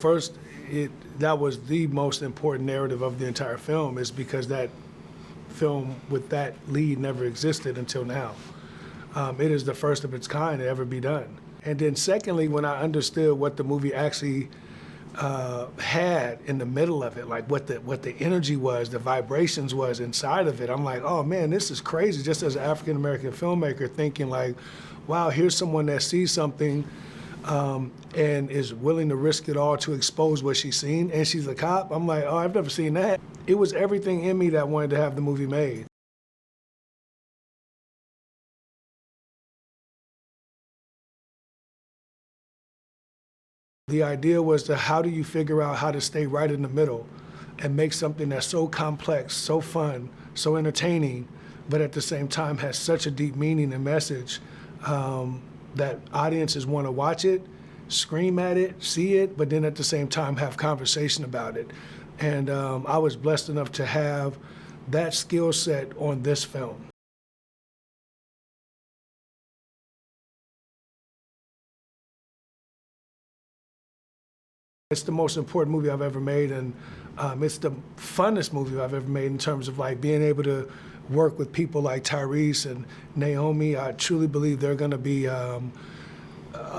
First, that was the most important narrative of the entire film, is because that film with that lead never existed until now. It is the first of its kind to ever be done. And then secondly, when I understood what the movie actually had in the middle of it, like what the energy was, the vibrations was inside of it, I'm like, oh man, this is crazy. Just as an African-American filmmaker thinking like, wow, here's someone that sees something and is willing to risk it all to expose what she's seen, and she's a cop. I'm like, oh, I've never seen that. It was everything in me that wanted to have the movie made. The idea was how do you figure out how to stay right in the middle and make something that's so complex, so fun, so entertaining, but at the same time has such a deep meaning and message that audiences want to watch it, scream at it, see it, but then at the same time have conversation about it. And I was blessed enough to have that skill set on this film. It's the most important movie I've ever made, and it's the funnest movie I've ever made in terms of like being able to work with people like Tyrese and Naomi. I truly believe they're going to be a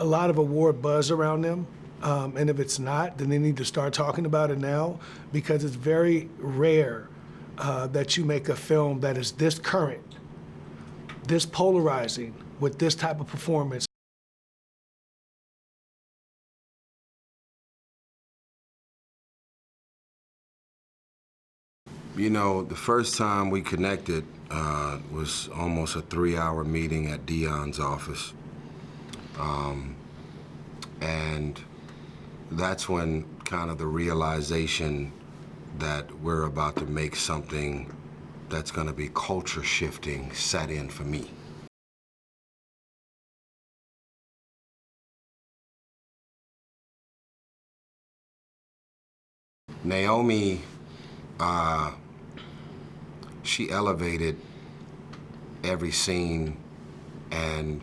lot of award buzz around them. And if it's not, then they need to start talking about it now, because it's very rare that you make a film that is this current, this polarizing, with this type of performance. You know, the first time we connected was almost a 3-hour meeting at Deon's office. And that's when kind of the realization that we're about to make something that's going to be culture shifting set in for me. Naomi, she elevated every scene and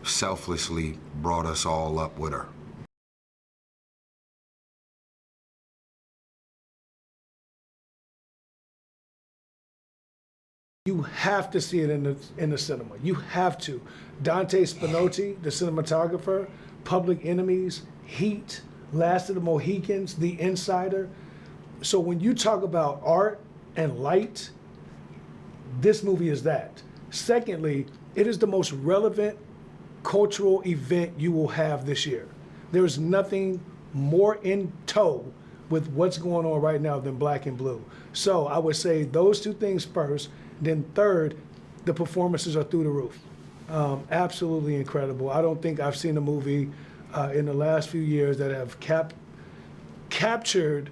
selflessly brought us all up with her. You have to see it in the cinema. You have to. Dante Spinotti, the cinematographer, Public Enemies, Heat, Last of the Mohicans, The Insider. So when you talk about art and light, this movie is that. Secondly, it is the most relevant cultural event you will have this year. There is nothing more in tow with what's going on right now than Black and Blue. So I would say those two things first. Then third, the performances are through the roof. Absolutely incredible. I don't think I've seen a movie in the last few years that have captured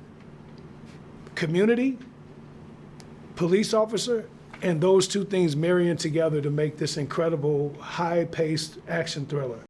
community, police officer, and those two things marrying together to make this incredible, high-paced action thriller.